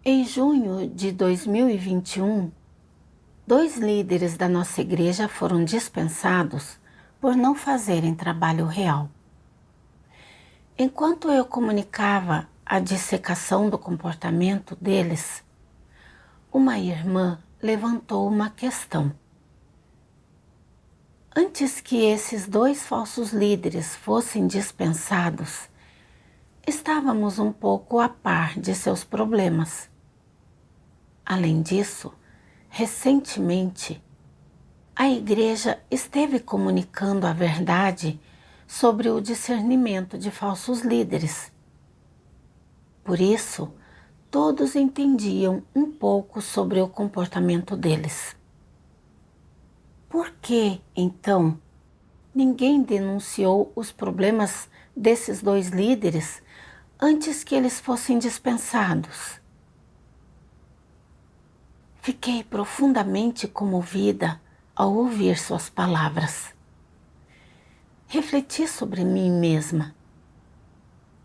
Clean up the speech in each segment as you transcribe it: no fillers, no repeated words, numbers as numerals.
Em junho de 2021, dois líderes da nossa igreja foram dispensados por não fazerem trabalho real. Enquanto eu comunicava a dissecação do comportamento deles, uma irmã levantou uma questão. Antes que esses dois falsos líderes fossem dispensados, estávamos um pouco a par de seus problemas. Além disso, recentemente, a igreja esteve comunicando a verdade sobre o discernimento de falsos líderes. Por isso, todos entendiam um pouco sobre o comportamento deles. Por que, então, ninguém denunciou os problemas desses dois líderes antes que eles fossem dispensados? Fiquei profundamente comovida ao ouvir suas palavras. Refleti sobre mim mesma.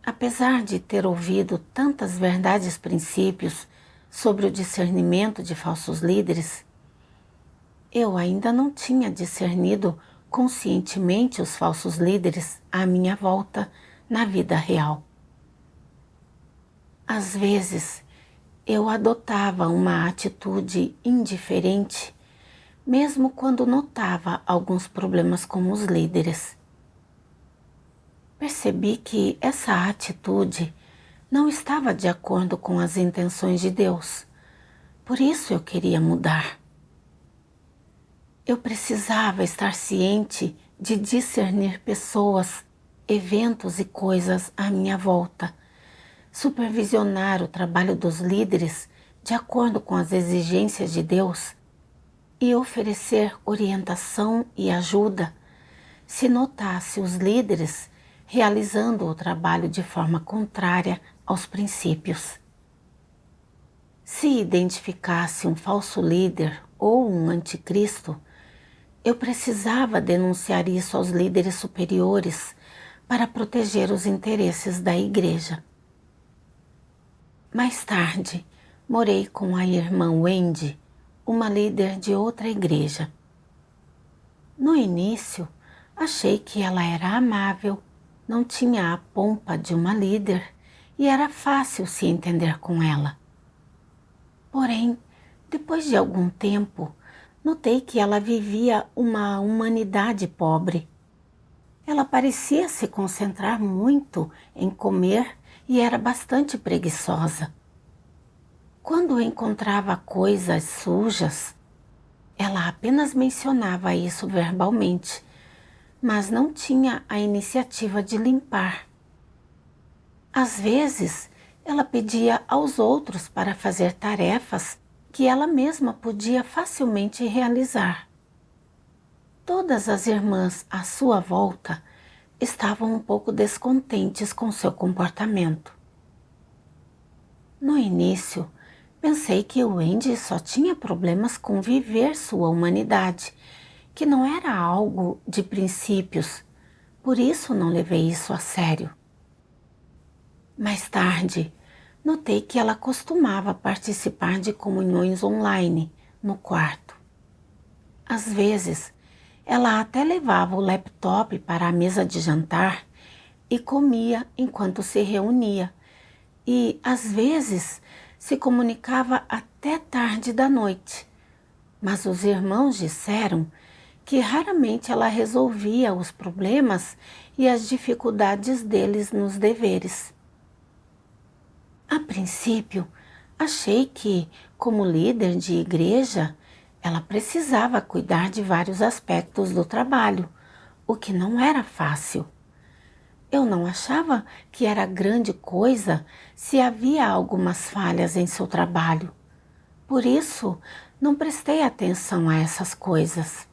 Apesar de ter ouvido tantas verdades e princípios sobre o discernimento de falsos líderes, eu ainda não tinha discernido conscientemente os falsos líderes à minha volta na vida real. Às vezes, eu adotava uma atitude indiferente, mesmo quando notava alguns problemas com os líderes. Percebi que essa atitude não estava de acordo com as intenções de Deus, por isso eu queria mudar. Eu precisava estar ciente de discernir pessoas, eventos e coisas à minha volta, supervisionar o trabalho dos líderes de acordo com as exigências de Deus e oferecer orientação e ajuda se notasse os líderes realizando o trabalho de forma contrária aos princípios. Se identificasse um falso líder ou um anticristo, eu precisava denunciar isso aos líderes superiores para proteger os interesses da igreja. Mais tarde, morei com a irmã Wendy, uma líder de outra igreja. No início, achei que ela era amável, não tinha a pompa de uma líder e era fácil se entender com ela. Porém, depois de algum tempo, notei que ela vivia uma humanidade pobre. Ela parecia se concentrar muito em comer e era bastante preguiçosa. Quando encontrava coisas sujas, ela apenas mencionava isso verbalmente, mas não tinha a iniciativa de limpar. Às vezes, ela pedia aos outros para fazer tarefas que ela mesma podia facilmente realizar. Todas as irmãs à sua volta estavam um pouco descontentes com seu comportamento. No início, pensei que o Wendy só tinha problemas com viver sua humanidade, que não era algo de princípios, por isso não levei isso a sério. Mais tarde, notei que ela costumava participar de comunhões online no quarto. Às vezes, ela até levava o laptop para a mesa de jantar e comia enquanto se reunia, e às vezes se comunicava até tarde da noite. Mas os irmãos disseram que raramente ela resolvia os problemas e as dificuldades deles nos deveres. A princípio, achei que, como líder de igreja, ela precisava cuidar de vários aspectos do trabalho, o que não era fácil. Eu não achava que era grande coisa se havia algumas falhas em seu trabalho. Por isso, não prestei atenção a essas coisas.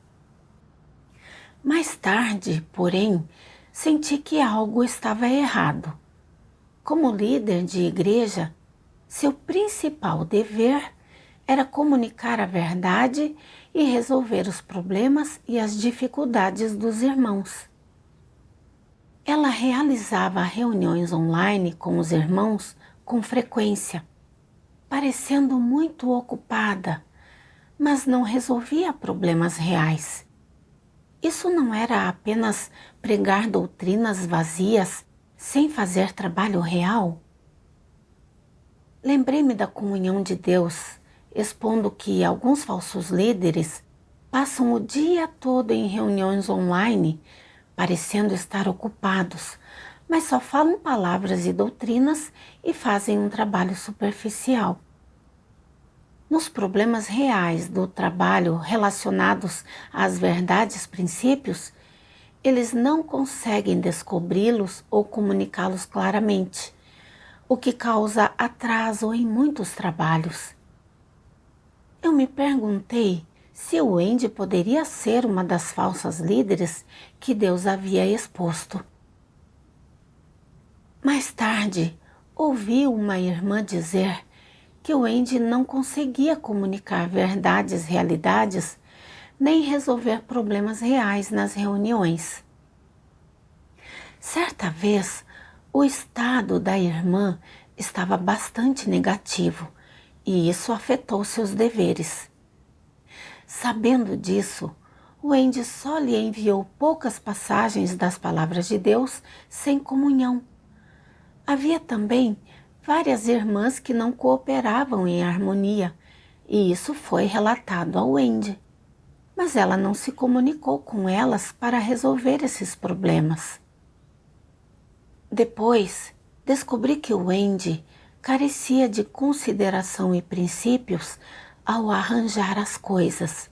Mais tarde, porém, senti que algo estava errado. Como líder de igreja, seu principal dever era comunicar a verdade e resolver os problemas e as dificuldades dos irmãos. Ela realizava reuniões online com os irmãos com frequência. parecendo muito ocupada, mas não resolvia problemas reais. Isso não era apenas pregar doutrinas vazias sem fazer trabalho real? Lembrei-me da comunhão de Deus, expondo que alguns falsos líderes passam o dia todo em reuniões online, parecendo estar ocupados, mas só falam palavras e doutrinas e fazem um trabalho superficial. Nos problemas reais do trabalho relacionados às verdades princípios, eles não conseguem descobri-los ou comunicá-los claramente, o que causa atraso em muitos trabalhos. Eu me perguntei se o Wendy poderia ser uma das falsas líderes que Deus havia exposto. Mais tarde, ouvi uma irmã dizer que o Wendy não conseguia comunicar realidades, nem resolver problemas reais nas reuniões. Certa vez, o estado da irmã estava bastante negativo e isso afetou seus deveres. Sabendo disso, o Wendy só lhe enviou poucas passagens das palavras de Deus sem comunhão. Havia também várias irmãs que não cooperavam em harmonia e isso foi relatado ao Wendy. Mas ela não se comunicou com elas para resolver esses problemas. Depois, descobri que o Wendy carecia de consideração e princípios ao arranjar as coisas.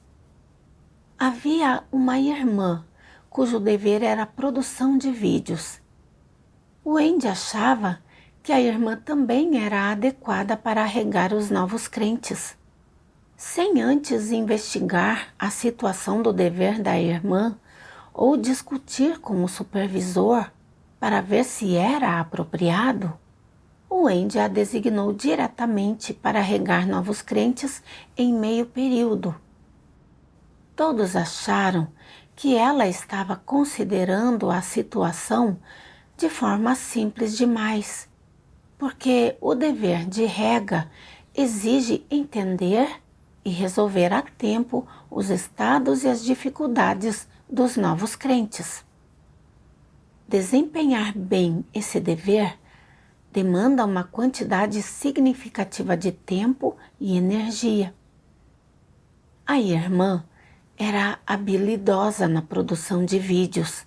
Havia uma irmã cujo dever era a produção de vídeos. O Wendy achava que a irmã também era adequada para regar os novos crentes. Sem antes investigar a situação do dever da irmã ou discutir com o supervisor para ver se era apropriado, o Wendy a designou diretamente para regar novos crentes em meio período. Todos acharam que ela estava considerando a situação de forma simples demais, porque o dever de rega exige entender e resolver a tempo os estados e as dificuldades dos novos crentes. Desempenhar bem esse dever demanda uma quantidade significativa de tempo e energia. A irmã era habilidosa na produção de vídeos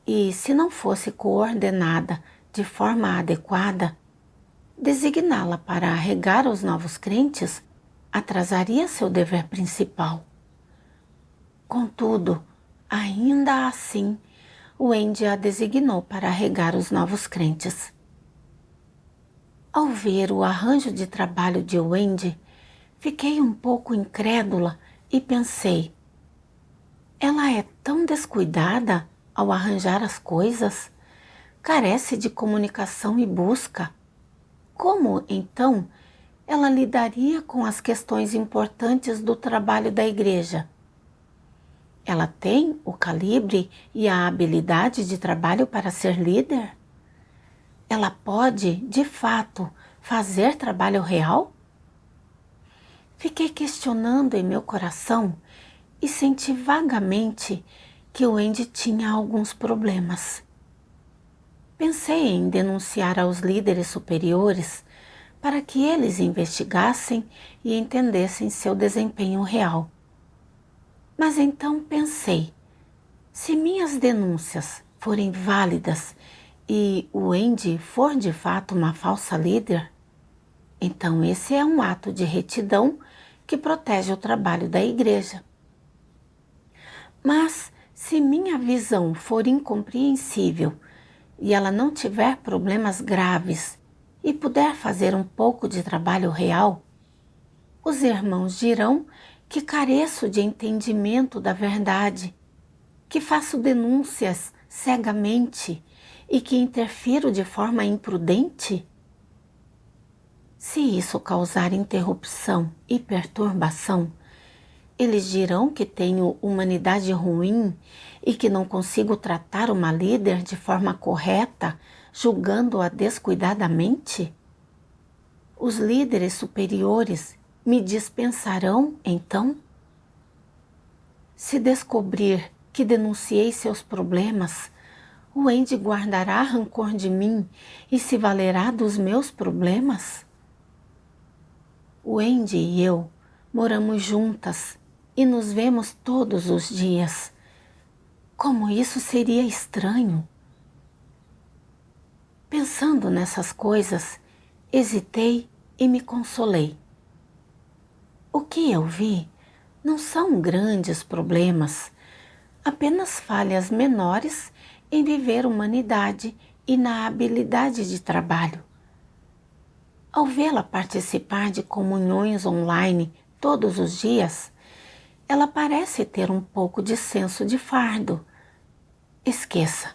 e, se não fosse coordenada de forma adequada, designá-la para regar os novos crentes atrasaria seu dever principal. Contudo, ainda assim, o Wendy a designou para regar os novos crentes. Ao ver o arranjo de trabalho de Wendy, fiquei um pouco incrédula e pensei: ela é tão descuidada ao arranjar as coisas, carece de comunicação e busca. Como, então, ela lidaria com as questões importantes do trabalho da igreja? Ela tem o calibre e a habilidade de trabalho para ser líder? Ela pode, de fato, fazer trabalho real? Fiquei questionando em meu coração e senti vagamente que o Wendy tinha alguns problemas. Pensei em denunciar aos líderes superiores para que eles investigassem e entendessem seu desempenho real. Mas então pensei, se minhas denúncias forem válidas e o Wendy for de fato uma falsa líder, então esse é um ato de retidão que protege o trabalho da igreja. Mas se minha visão for incompreensível e ela não tiver problemas graves e puder fazer um pouco de trabalho real, os irmãos dirão que careço de entendimento da verdade, que faço denúncias cegamente e que interfiro de forma imprudente? Se isso causar interrupção e perturbação, eles dirão que tenho humanidade ruim e que não consigo tratar uma líder de forma correta, julgando-a descuidadamente? Os líderes superiores me dispensarão, então? Se descobrir que denunciei seus problemas, o Wendy guardará rancor de mim e se valerá dos meus problemas? O Wendy e eu moramos juntas e nos vemos todos os dias. Como isso seria estranho? Pensando nessas coisas, hesitei e me consolei. O que eu vi não são grandes problemas, apenas falhas menores em viver humanidade e na habilidade de trabalho. Ao vê-la participar de comunhões online todos os dias, ela parece ter um pouco de senso de fardo. Esqueça,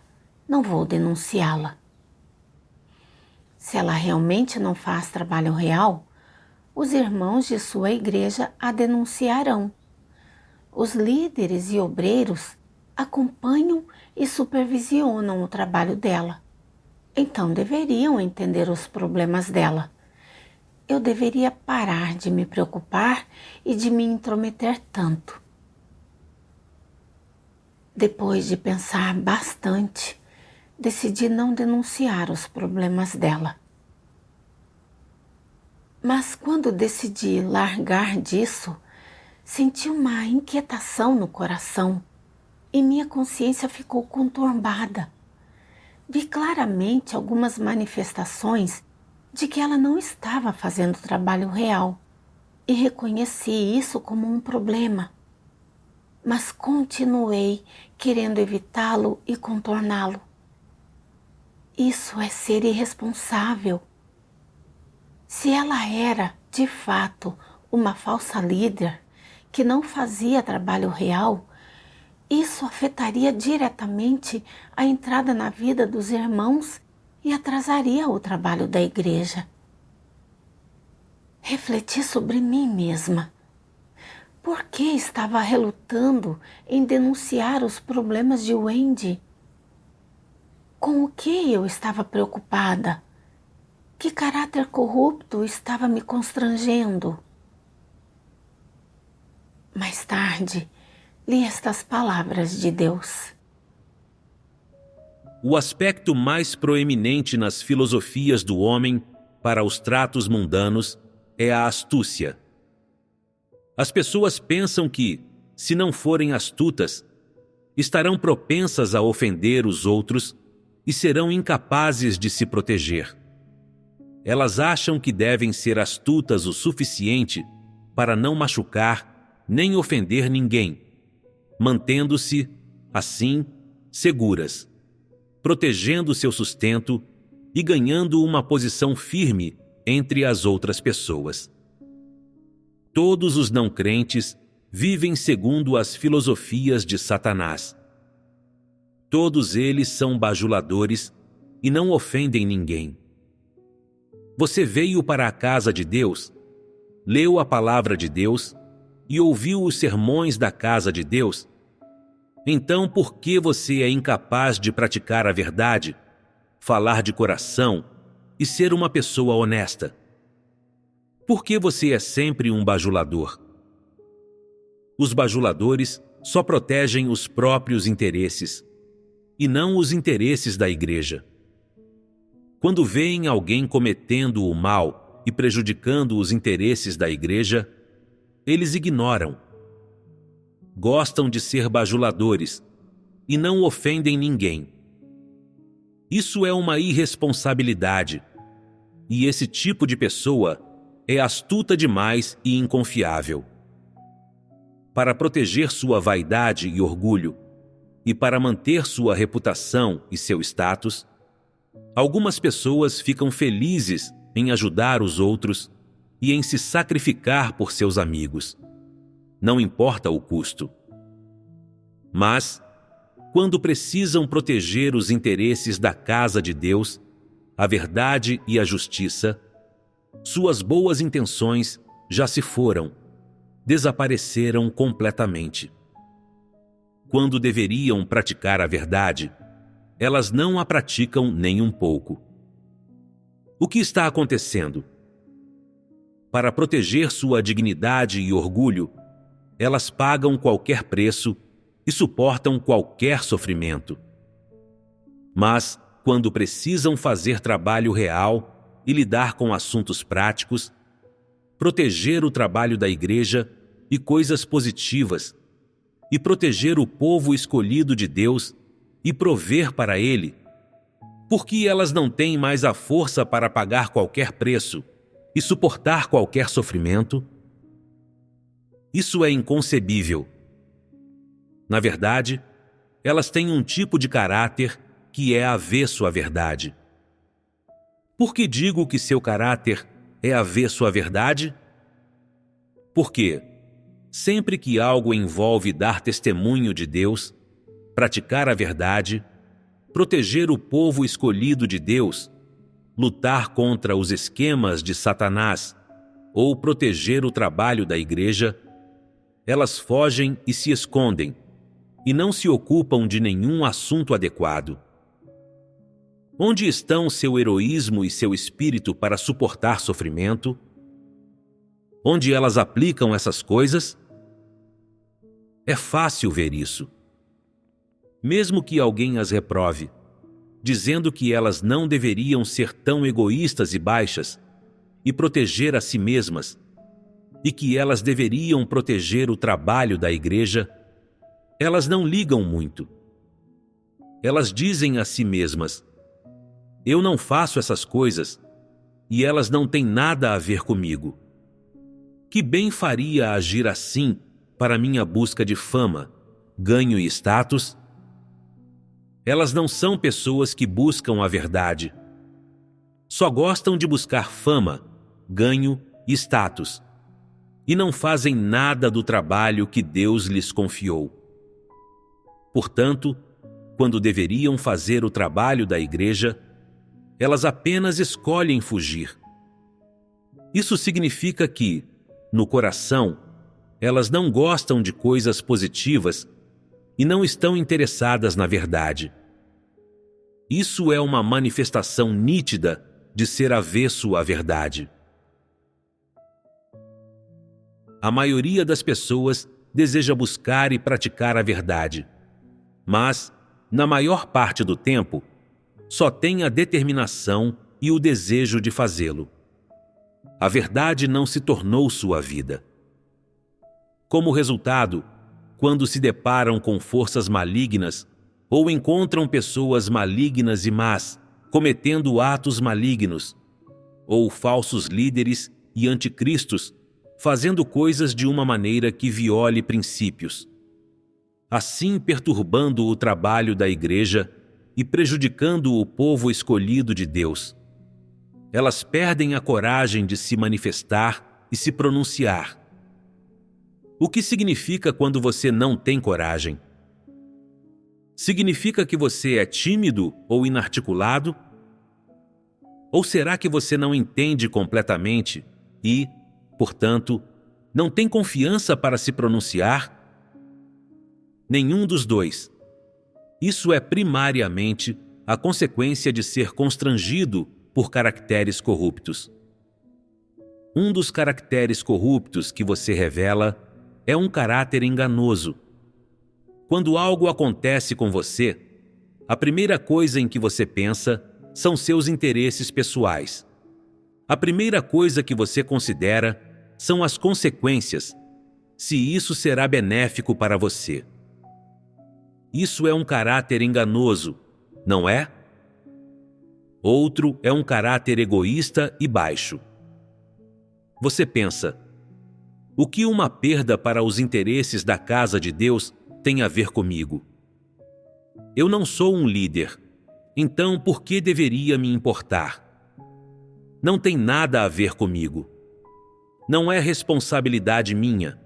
não vou denunciá-la. Se ela realmente não faz trabalho real, os irmãos de sua igreja a denunciarão. Os líderes e obreiros acompanham e supervisionam o trabalho dela. Então deveriam entender os problemas dela. Eu deveria parar de me preocupar e de me intrometer tanto. Depois de pensar bastante, decidi não denunciar os problemas dela. Mas quando decidi largar disso, senti uma inquietação no coração e minha consciência ficou conturbada. Vi claramente algumas manifestações de que ela não estava fazendo trabalho real e reconheci isso como um problema. Mas continuei querendo evitá-lo e contorná-lo. Isso é ser irresponsável. Se ela era, de fato, uma falsa líder que não fazia trabalho real, isso afetaria diretamente a entrada na vida dos irmãos e atrasaria o trabalho da igreja. Refleti sobre mim mesma. Por que estava relutando em denunciar os problemas de Wendy? Com o que eu estava preocupada? Que caráter corrupto estava me constrangendo? Mais tarde, li estas palavras de Deus. O aspecto mais proeminente nas filosofias do homem para os tratos mundanos é a astúcia. As pessoas pensam que, se não forem astutas, estarão propensas a ofender os outros e serão incapazes de se proteger. Elas acham que devem ser astutas o suficiente para não machucar nem ofender ninguém, mantendo-se, assim, seguras, protegendo seu sustento e ganhando uma posição firme entre as outras pessoas. Todos os não crentes vivem segundo as filosofias de Satanás. Todos eles são bajuladores e não ofendem ninguém. Você veio para a casa de Deus, leu a palavra de Deus e ouviu os sermões da casa de Deus? Então, por que você é incapaz de praticar a verdade, falar de coração e ser uma pessoa honesta? Por que você é sempre um bajulador? Os bajuladores só protegem os próprios interesses e não os interesses da igreja. Quando veem alguém cometendo o mal e prejudicando os interesses da igreja, eles ignoram. Gostam de ser bajuladores e não ofendem ninguém. Isso é uma irresponsabilidade, e esse tipo de pessoa é astuta demais e inconfiável. Para proteger sua vaidade e orgulho, e para manter sua reputação e seu status, algumas pessoas ficam felizes em ajudar os outros e em se sacrificar por seus amigos. Não importa o custo. Mas, quando precisam proteger os interesses da casa de Deus, a verdade e a justiça, suas boas intenções já se foram, desapareceram completamente. Quando deveriam praticar a verdade, elas não a praticam nem um pouco. O que está acontecendo? para proteger sua dignidade e orgulho, elas pagam qualquer preço e suportam qualquer sofrimento. Mas, quando precisam fazer trabalho real e lidar com assuntos práticos, proteger o trabalho da igreja e coisas positivas, e proteger o povo escolhido de Deus e prover para ele, porque elas não têm mais a força para pagar qualquer preço e suportar qualquer sofrimento? Isso é inconcebível. Na verdade, elas têm um tipo de caráter que é avesso à verdade. Por que digo que seu caráter é avesso à verdade? Porque, sempre que algo envolve dar testemunho de Deus, praticar a verdade, proteger o povo escolhido de Deus, lutar contra os esquemas de Satanás ou proteger o trabalho da igreja, elas fogem e se escondem e não se ocupam de nenhum assunto adequado. Onde estão seu heroísmo e seu espírito para suportar sofrimento? Onde elas aplicam essas coisas? É fácil ver isso. Mesmo que alguém as reprove, dizendo que elas não deveriam ser tão egoístas e baixas e proteger a si mesmas, e que elas deveriam proteger o trabalho da igreja, elas não ligam muito. Elas dizem a si mesmas: eu não faço essas coisas e elas não têm nada a ver comigo. Que bem faria agir assim para minha busca de fama, ganho e status? Elas não são pessoas que buscam a verdade. Só gostam de buscar fama, ganho e status, e não fazem nada do trabalho que Deus lhes confiou. Portanto, quando deveriam fazer o trabalho da igreja, elas apenas escolhem fugir. Isso significa que, no coração, elas não gostam de coisas positivas e não estão interessadas na verdade. Isso é uma manifestação nítida de ser avesso à verdade. A maioria das pessoas deseja buscar e praticar a verdade, mas, na maior parte do tempo, só tem a determinação e o desejo de fazê-lo. A verdade não se tornou sua vida. Como resultado, quando se deparam com forças malignas ou encontram pessoas malignas e más cometendo atos malignos, ou falsos líderes e anticristos fazendo coisas de uma maneira que viole princípios, assim perturbando o trabalho da igreja e prejudicando o povo escolhido de Deus, elas perdem a coragem de se manifestar e se pronunciar. O que significa quando você não tem coragem? Significa que você é tímido ou inarticulado? Ou será que você não entende completamente e, portanto, não tem confiança para se pronunciar? Nenhum dos dois. Isso é primariamente a consequência de ser constrangido por caracteres corruptos. Um dos caracteres corruptos que você revela é um caráter enganoso. Quando algo acontece com você, a primeira coisa em que você pensa são seus interesses pessoais. A primeira coisa que você considera são as consequências, se isso será benéfico para você. Isso é um caráter enganoso, não é? Outro é um caráter egoísta e baixo. Você pensa: o que uma perda para os interesses da casa de Deus tem a ver comigo? Eu não sou um líder, então por que deveria me importar? Não tem nada a ver comigo. Não é responsabilidade minha.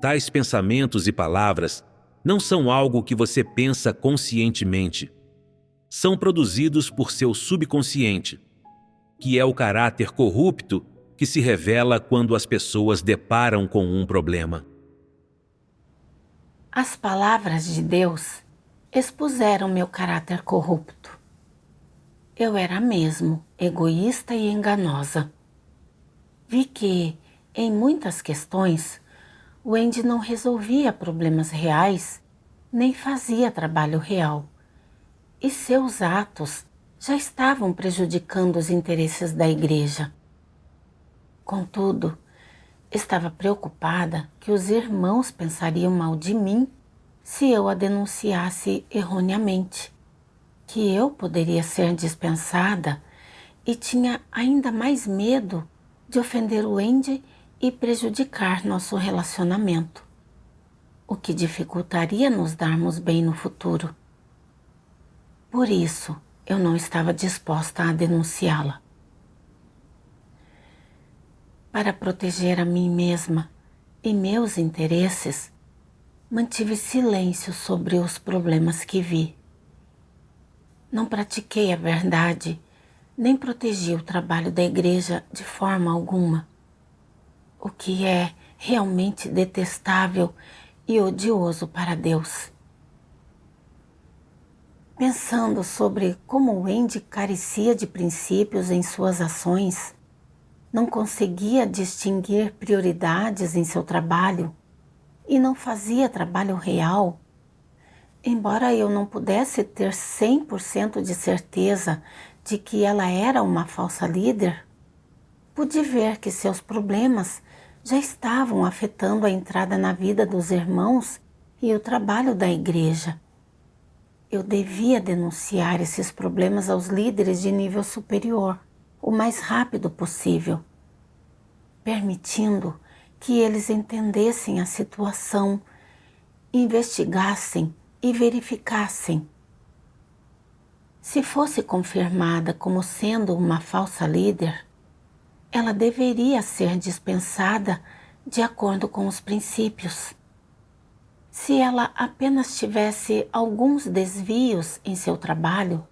Tais pensamentos e palavras não são algo que você pensa conscientemente. São produzidos por seu subconsciente, que é o caráter corrupto que se revela quando as pessoas deparam com um problema. As palavras de Deus expuseram meu caráter corrupto. Eu era mesmo egoísta e enganosa. Vi que, em muitas questões, o Wendy não resolvia problemas reais, nem fazia trabalho real, e seus atos já estavam prejudicando os interesses da igreja. Contudo, estava preocupada que os irmãos pensariam mal de mim se eu a denunciasse erroneamente, que eu poderia ser dispensada, e tinha ainda mais medo de ofender o Wendy e prejudicar nosso relacionamento, o que dificultaria nos darmos bem no futuro. Por isso, eu não estava disposta a denunciá-la. Para proteger a mim mesma e meus interesses, mantive silêncio sobre os problemas que vi. Não pratiquei a verdade, nem protegi o trabalho da igreja de forma alguma, o que é realmente detestável e odioso para Deus. Pensando sobre como Wendy carecia de princípios em suas ações, não conseguia distinguir prioridades em seu trabalho e não fazia trabalho real, embora eu não pudesse ter 100% de certeza de que ela era uma falsa líder, pude ver que seus problemas já estavam afetando a entrada na vida dos irmãos e o trabalho da igreja. Eu devia denunciar esses problemas aos líderes de nível superior o mais rápido possível, permitindo que eles entendessem a situação, investigassem e verificassem. Se fosse confirmada como sendo uma falsa líder, ela deveria ser dispensada de acordo com os princípios. Se ela apenas tivesse alguns desvios em seu trabalho,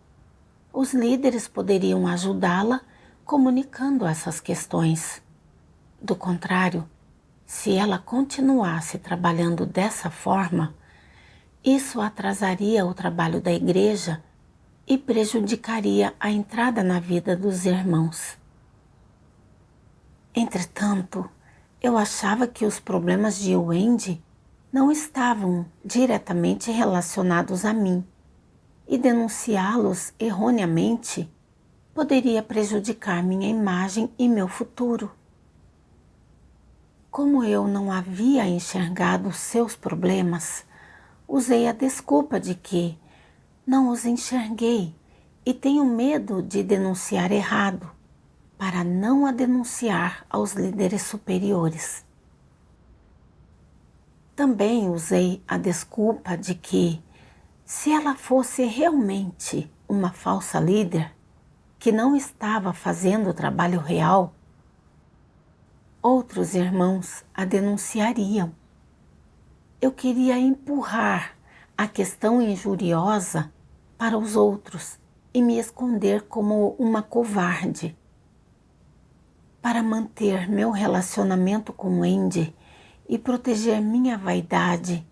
os líderes poderiam ajudá-la comunicando essas questões. Do contrário, se ela continuasse trabalhando dessa forma, isso atrasaria o trabalho da igreja e prejudicaria a entrada na vida dos irmãos. Entretanto, eu achava que os problemas de Wendy não estavam diretamente relacionados a mim, e denunciá-los erroneamente poderia prejudicar minha imagem e meu futuro. Como eu não havia enxergado seus problemas, usei a desculpa de que não os enxerguei e tenho medo de denunciar errado, para não a denunciar aos líderes superiores. Também usei a desculpa de que, se ela fosse realmente uma falsa líder, que não estava fazendo o trabalho real, outros irmãos a denunciariam. Eu queria empurrar a questão injuriosa para os outros e me esconder como uma covarde. Para manter meu relacionamento com Wendy e proteger minha vaidade,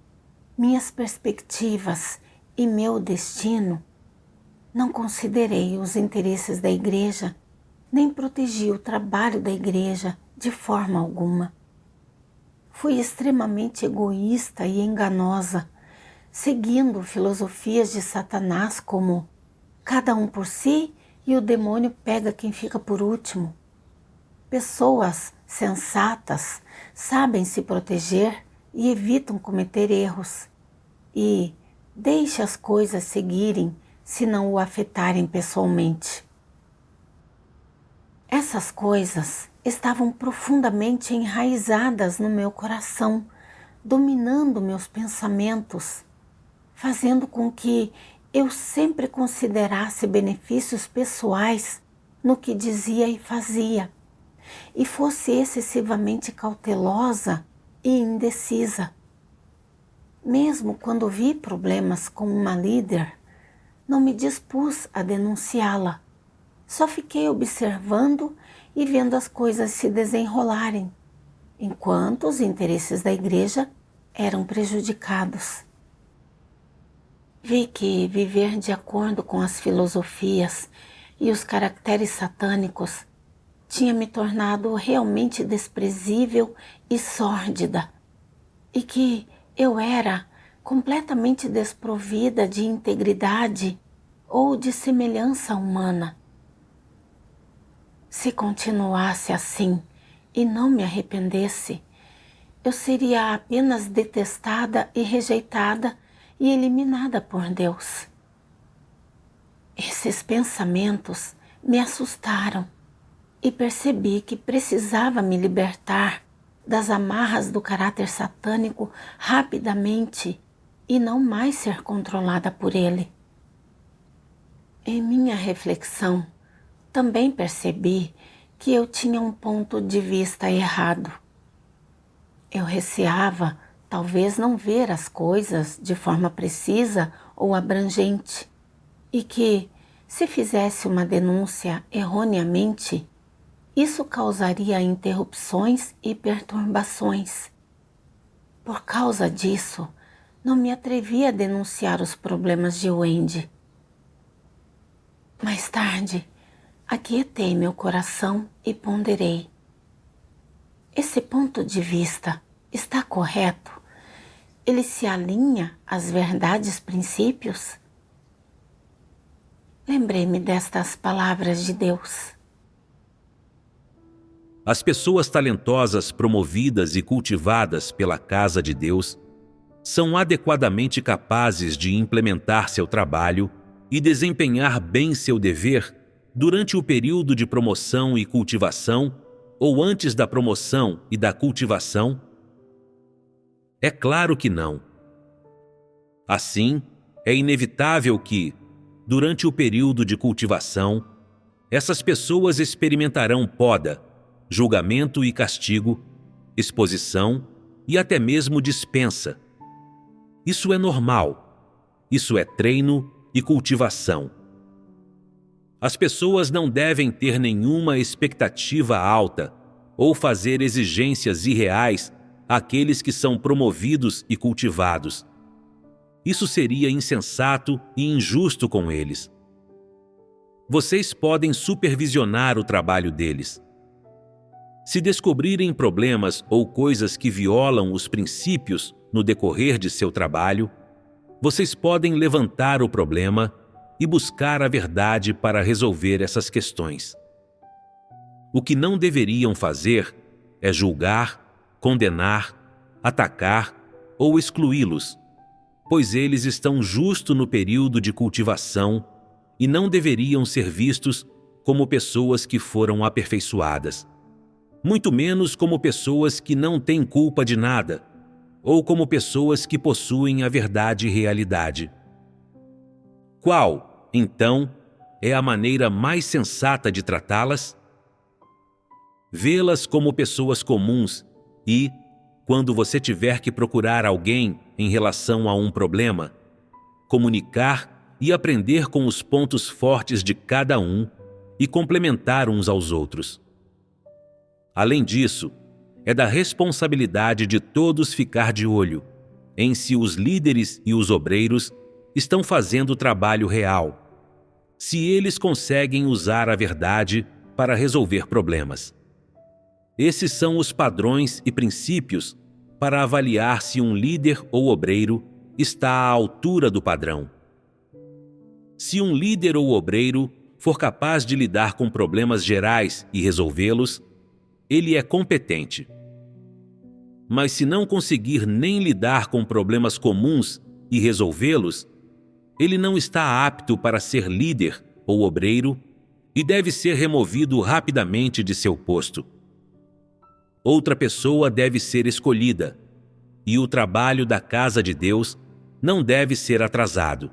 minhas perspectivas e meu destino, não considerei os interesses da igreja, nem protegi o trabalho da igreja de forma alguma. Fui extremamente egoísta e enganosa, seguindo filosofias de Satanás como cada um por si e o demônio pega quem fica por último. Pessoas sensatas sabem se proteger e evitam cometer erros, e deixe as coisas seguirem se não o afetarem pessoalmente. Essas coisas estavam profundamente enraizadas no meu coração, dominando meus pensamentos, fazendo com que eu sempre considerasse benefícios pessoais no que dizia e fazia, e fosse excessivamente cautelosa e indecisa. Mesmo quando vi problemas com uma líder, não me dispus a denunciá-la. Só fiquei observando e vendo as coisas se desenrolarem, enquanto os interesses da igreja eram prejudicados. Vi que viver de acordo com as filosofias e os caracteres satânicos tinha me tornado realmente desprezível e sórdida, e que eu era completamente desprovida de integridade ou de semelhança humana. Se continuasse assim e não me arrependesse, eu seria apenas detestada e rejeitada e eliminada por Deus. Esses pensamentos me assustaram e percebi que precisava me libertar das amarras do caráter satânico rapidamente e não mais ser controlada por ele. Em minha reflexão, também percebi que eu tinha um ponto de vista errado. Eu receava talvez não ver as coisas de forma precisa ou abrangente e que, se fizesse uma denúncia erroneamente, isso causaria interrupções e perturbações. Por causa disso, não me atrevi a denunciar os problemas de Wendy. Mais tarde, aquietei meu coração e ponderei. Esse ponto de vista está correto? Ele se alinha às verdades princípios? Lembrei-me destas palavras de Deus. As pessoas talentosas promovidas e cultivadas pela casa de Deus são adequadamente capazes de implementar seu trabalho e desempenhar bem seu dever durante o período de promoção e cultivação ou antes da promoção e da cultivação? É claro que não. Assim, é inevitável que, durante o período de cultivação, essas pessoas experimentarão poda, julgamento e castigo, exposição e até mesmo dispensa. Isso é normal. Isso é treino e cultivação. As pessoas não devem ter nenhuma expectativa alta ou fazer exigências irreais àqueles que são promovidos e cultivados. Isso seria insensato e injusto com eles. Vocês podem supervisionar o trabalho deles. Se descobrirem problemas ou coisas que violam os princípios no decorrer de seu trabalho, vocês podem levantar o problema e buscar a verdade para resolver essas questões. O que não deveriam fazer é julgar, condenar, atacar ou excluí-los, pois eles estão justo no período de cultivação e não deveriam ser vistos como pessoas que foram aperfeiçoadas, muito menos como pessoas que não têm culpa de nada, ou como pessoas que possuem a verdade e realidade. Qual, então, é a maneira mais sensata de tratá-las? Vê-las como pessoas comuns e, quando você tiver que procurar alguém em relação a um problema, comunicar e aprender com os pontos fortes de cada um e complementar uns aos outros. Além disso, é da responsabilidade de todos ficar de olho em se os líderes e os obreiros estão fazendo o trabalho real, se eles conseguem usar a verdade para resolver problemas. Esses são os padrões e princípios para avaliar se um líder ou obreiro está à altura do padrão. Se um líder ou obreiro for capaz de lidar com problemas gerais e resolvê-los, ele é competente. Mas se não conseguir nem lidar com problemas comuns e resolvê-los, ele não está apto para ser líder ou obreiro e deve ser removido rapidamente de seu posto. Outra pessoa deve ser escolhida, e o trabalho da casa de Deus não deve ser atrasado.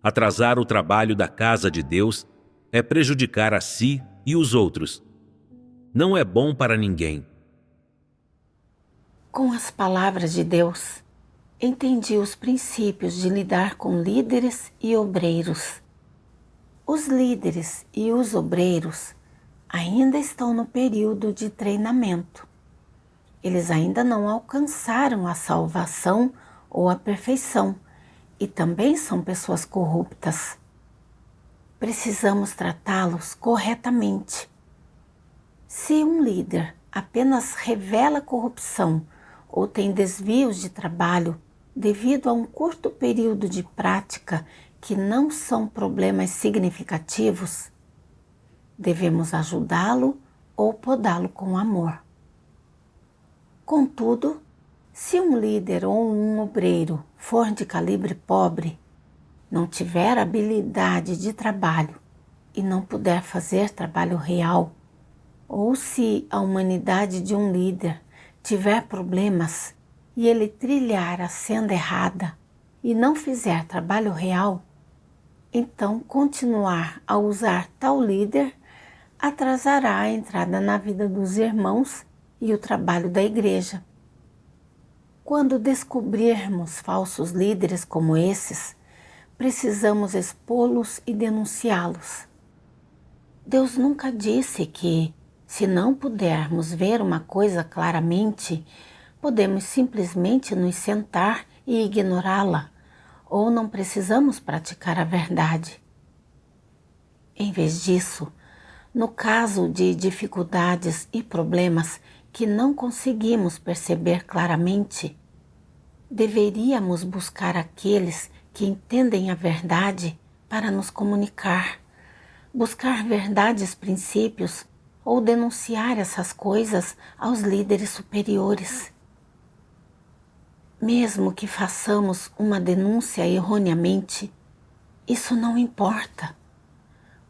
Atrasar o trabalho da casa de Deus é prejudicar a si e os outros. Não é bom para ninguém. Com as palavras de Deus, entendi os princípios de lidar com líderes e obreiros. Os líderes e os obreiros ainda estão no período de treinamento. Eles ainda não alcançaram a salvação ou a perfeição e também são pessoas corruptas. Precisamos tratá-los corretamente. Se um líder apenas revela corrupção ou tem desvios de trabalho devido a um curto período de prática que não são problemas significativos, devemos ajudá-lo ou podá-lo com amor. Contudo, se um líder ou um obreiro for de calibre pobre, não tiver habilidade de trabalho e não puder fazer trabalho real, ou se a humanidade de um líder tiver problemas e ele trilhar a senda errada e não fizer trabalho real, então continuar a usar tal líder atrasará a entrada na vida dos irmãos e o trabalho da igreja. Quando descobrirmos falsos líderes como esses, precisamos expô-los e denunciá-los. Deus nunca disse que, se não pudermos ver uma coisa claramente, podemos simplesmente nos sentar e ignorá-la, ou não precisamos praticar a verdade. Em vez disso, no caso de dificuldades e problemas que não conseguimos perceber claramente, deveríamos buscar aqueles que entendem a verdade para nos comunicar, buscar verdades, princípios ou denunciar essas coisas aos líderes superiores. Mesmo que façamos uma denúncia erroneamente, isso não importa.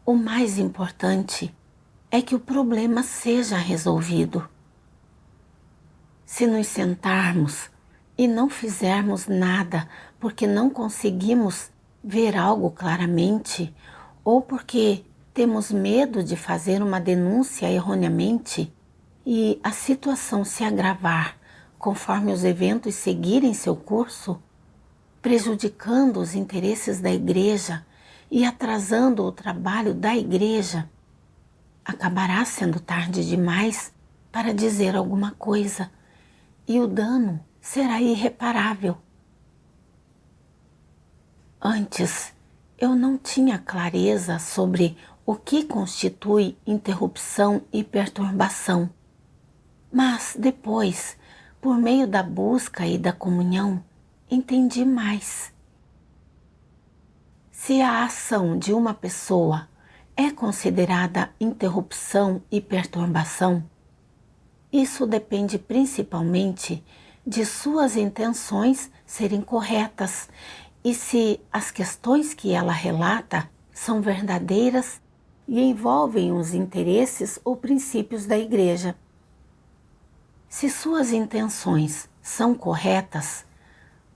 O mais importante é que o problema seja resolvido. Se nos sentarmos e não fizermos nada porque não conseguimos ver algo claramente ou porque temos medo de fazer uma denúncia erroneamente e a situação se agravar conforme os eventos seguirem seu curso, prejudicando os interesses da igreja e atrasando o trabalho da igreja, acabará sendo tarde demais para dizer alguma coisa e o dano será irreparável. Antes, eu não tinha clareza sobre o que constitui interrupção e perturbação, mas depois, por meio da busca e da comunhão, entendi mais. Se a ação de uma pessoa é considerada interrupção e perturbação, isso depende principalmente de suas intenções serem corretas e se as questões que ela relata são verdadeiras e envolvem os interesses ou princípios da igreja. Se suas intenções são corretas,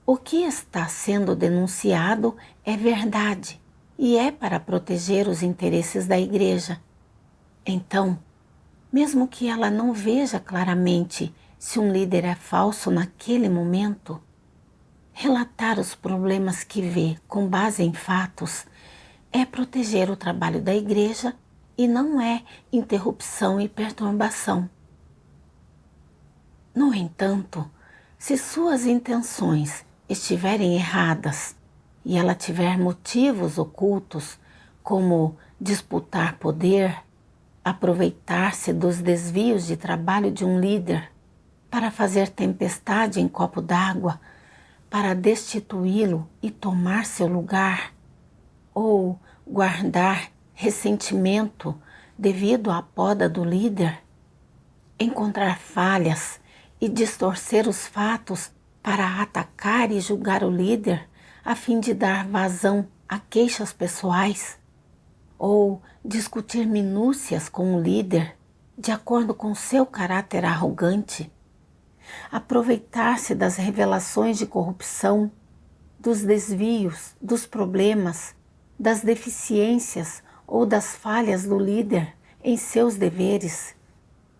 o que está sendo denunciado é verdade e é para proteger os interesses da igreja. Então, mesmo que ela não veja claramente se um líder é falso naquele momento, relatar os problemas que vê com base em fatos é proteger o trabalho da igreja e não é interrupção e perturbação. No entanto, se suas intenções estiverem erradas e ela tiver motivos ocultos, como disputar poder, aproveitar-se dos desvios de trabalho de um líder para fazer tempestade em copo d'água, para destituí-lo e tomar seu lugar, ou guardar ressentimento devido à poda do líder, encontrar falhas e distorcer os fatos para atacar e julgar o líder a fim de dar vazão a queixas pessoais, ou discutir minúcias com o líder de acordo com seu caráter arrogante, aproveitar-se das revelações de corrupção, dos desvios, dos problemas, das deficiências ou das falhas do líder em seus deveres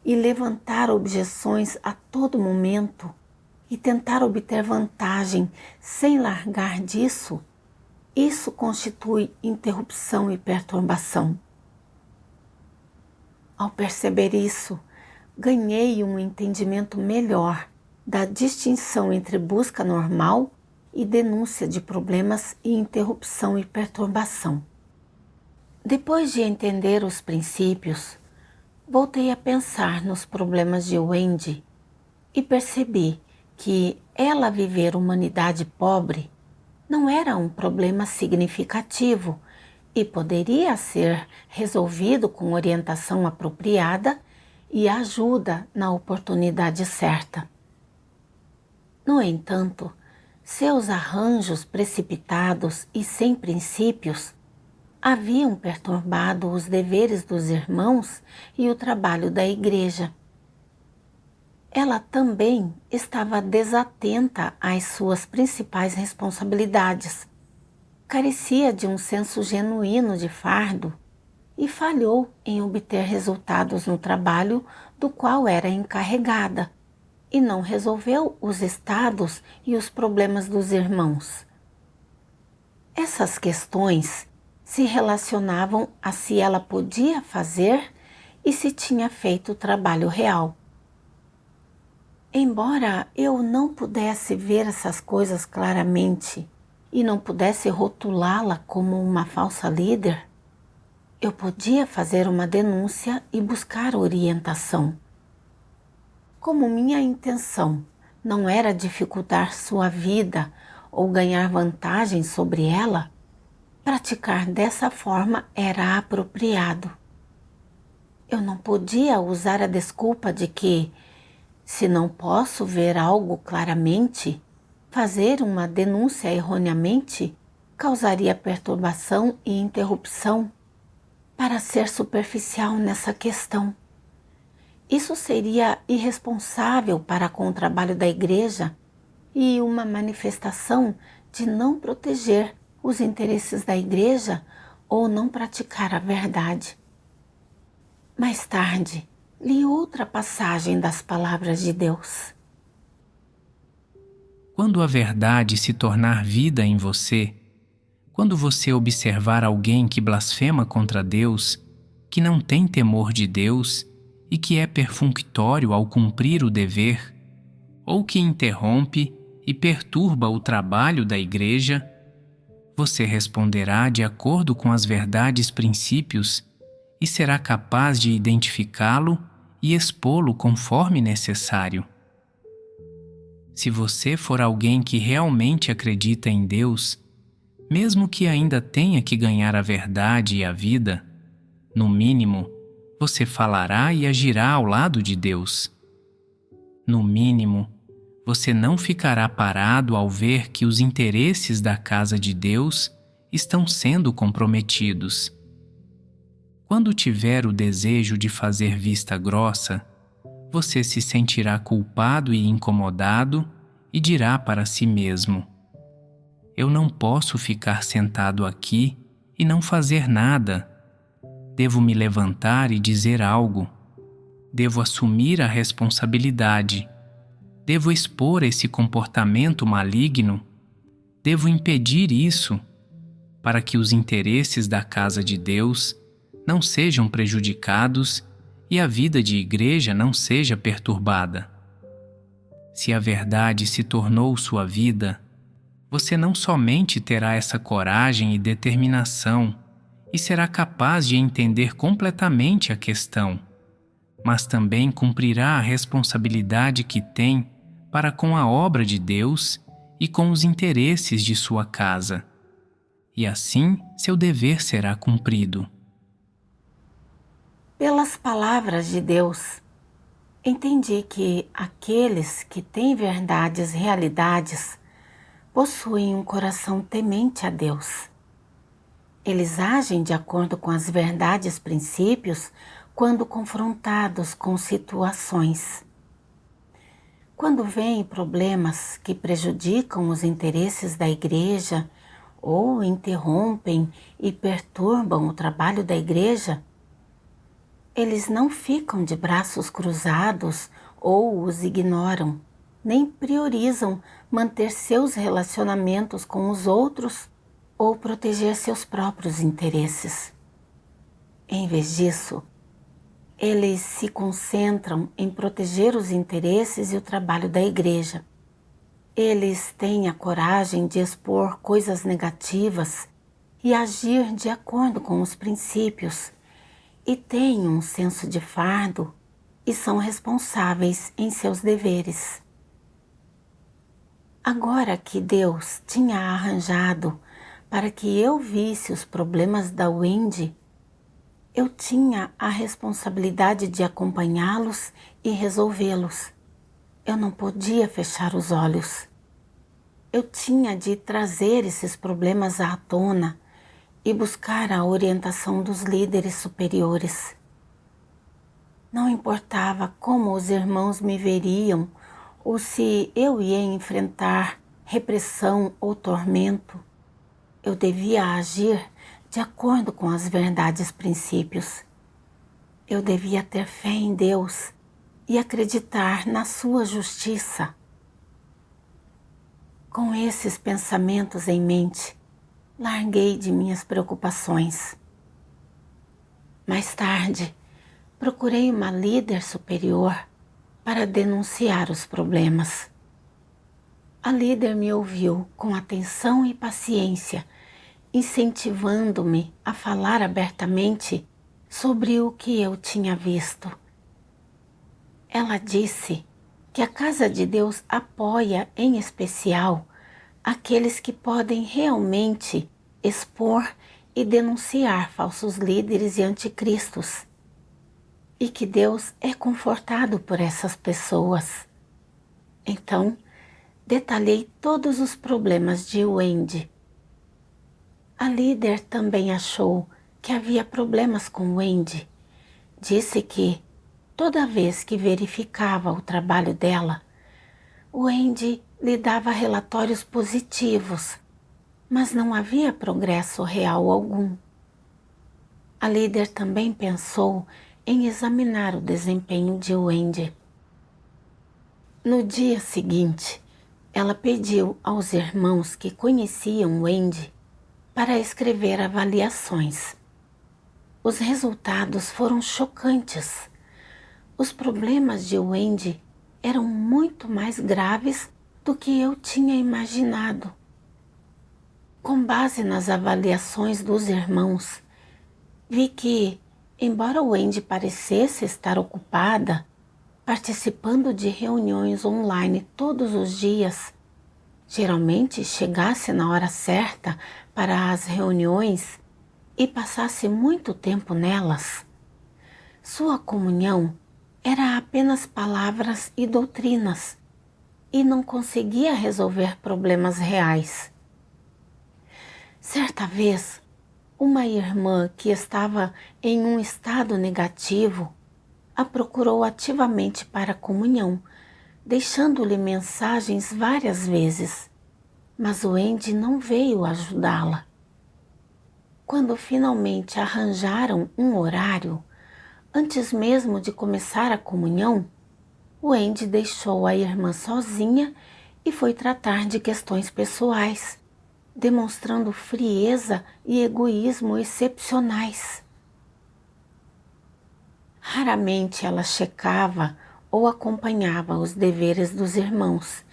e levantar objeções a todo momento e tentar obter vantagem sem largar disso, isso constitui interrupção e perturbação. Ao perceber isso, ganhei um entendimento melhor da distinção entre busca normal e denúncia de problemas e interrupção e perturbação. Depois de entender os princípios, voltei a pensar nos problemas de Wendy e percebi que ela viver humanidade pobre não era um problema significativo e poderia ser resolvido com orientação apropriada e ajuda na oportunidade certa. No entanto, seus arranjos precipitados e sem princípios haviam perturbado os deveres dos irmãos e o trabalho da igreja. Ela também estava desatenta às suas principais responsabilidades. Carecia de um senso genuíno de fardo e falhou em obter resultados no trabalho do qual era encarregada e não resolveu os estados e os problemas dos irmãos. Essas questões se relacionavam a se ela podia fazer e se tinha feito o trabalho real. Embora eu não pudesse ver essas coisas claramente e não pudesse rotulá-la como uma falsa líder, eu podia fazer uma denúncia e buscar orientação. Como minha intenção não era dificultar sua vida ou ganhar vantagem sobre ela, praticar dessa forma era apropriado. Eu não podia usar a desculpa de que, se não posso ver algo claramente, fazer uma denúncia erroneamente causaria perturbação e interrupção para ser superficial nessa questão. Isso seria irresponsável para com o trabalho da igreja e uma manifestação de não proteger os interesses da igreja ou não praticar a verdade. Mais tarde, li outra passagem das palavras de Deus. Quando a verdade se tornar vida em você, quando você observar alguém que blasfema contra Deus, que não tem temor de Deus e que é perfunctório ao cumprir o dever, ou que interrompe e perturba o trabalho da igreja, você responderá de acordo com as verdades princípios e será capaz de identificá-lo e expô-lo conforme necessário. Se você for alguém que realmente acredita em Deus, mesmo que ainda tenha que ganhar a verdade e a vida, no mínimo, você falará e agirá ao lado de Deus. No mínimo, você não ficará parado ao ver que os interesses da casa de Deus estão sendo comprometidos. Quando tiver o desejo de fazer vista grossa, você se sentirá culpado e incomodado e dirá para si mesmo: eu não posso ficar sentado aqui e não fazer nada. Devo me levantar e dizer algo. Devo assumir a responsabilidade. Devo expor esse comportamento maligno. Devo impedir isso, para que os interesses da casa de Deus não sejam prejudicados e a vida de igreja não seja perturbada. Se a verdade se tornou sua vida, você não somente terá essa coragem e determinação e será capaz de entender completamente a questão, mas também cumprirá a responsabilidade que tem para com a obra de Deus e com os interesses de sua casa. E assim seu dever será cumprido. Pelas palavras de Deus, entendi que aqueles que têm verdades realidades possuem um coração temente a Deus. Eles agem de acordo com as verdades princípios quando confrontados com situações. Quando veem problemas que prejudicam os interesses da igreja ou interrompem e perturbam o trabalho da igreja, eles não ficam de braços cruzados ou os ignoram, nem priorizam manter seus relacionamentos com os outros ou proteger seus próprios interesses. Em vez disso, eles se concentram em proteger os interesses e o trabalho da igreja. Eles têm a coragem de expor coisas negativas e agir de acordo com os princípios, e têm um senso de fardo e são responsáveis em seus deveres. Agora que Deus tinha arranjado para que eu visse os problemas da Wendy, eu tinha a responsabilidade de acompanhá-los e resolvê-los. Eu não podia fechar os olhos. Eu tinha de trazer esses problemas à tona e buscar a orientação dos líderes superiores. Não importava como os irmãos me veriam ou se eu ia enfrentar repressão ou tormento, eu devia agir de acordo com as verdades princípios. Eu devia ter fé em Deus e acreditar na sua justiça. Com esses pensamentos em mente, larguei de minhas preocupações. Mais tarde, procurei uma líder superior para denunciar os problemas. A líder me ouviu com atenção e paciência, incentivando-me a falar abertamente sobre o que eu tinha visto. Ela disse que a Casa de Deus apoia, em especial, aqueles que podem realmente expor e denunciar falsos líderes e anticristos, e que Deus é confortado por essas pessoas. Então, detalhei todos os problemas de Wendy. A líder também achou que havia problemas com Wendy. Disse que, toda vez que verificava o trabalho dela, Wendy lhe dava relatórios positivos, mas não havia progresso real algum. A líder também pensou em examinar o desempenho de Wendy. No dia seguinte, ela pediu aos irmãos que conheciam Wendy para escrever avaliações. Os resultados foram chocantes. Os problemas de Wendy eram muito mais graves do que eu tinha imaginado. Com base nas avaliações dos irmãos, vi que, embora Wendy parecesse estar ocupada, participando de reuniões online todos os dias, geralmente chegasse na hora certa para as reuniões e passasse muito tempo nelas, sua comunhão era apenas palavras e doutrinas e não conseguia resolver problemas reais. Certa vez, uma irmã que estava em um estado negativo a procurou ativamente para a comunhão, deixando-lhe mensagens várias vezes, mas Wendy não veio ajudá-la. Quando finalmente arranjaram um horário, antes mesmo de começar a comunhão, Wendy deixou a irmã sozinha e foi tratar de questões pessoais, demonstrando frieza e egoísmo excepcionais. Raramente ela checava ou acompanhava os deveres dos irmãos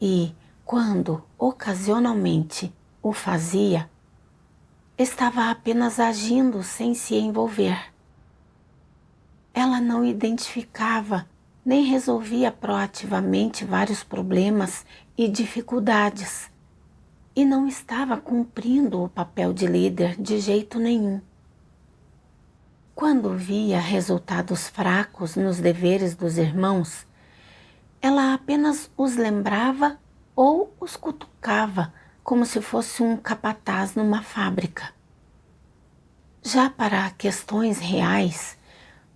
e, quando ocasionalmente o fazia, estava apenas agindo sem se envolver. Ela não identificava nem resolvia proativamente vários problemas e dificuldades e não estava cumprindo o papel de líder de jeito nenhum. Quando via resultados fracos nos deveres dos irmãos, ela apenas os lembrava ou os cutucava como se fosse um capataz numa fábrica. Já para questões reais,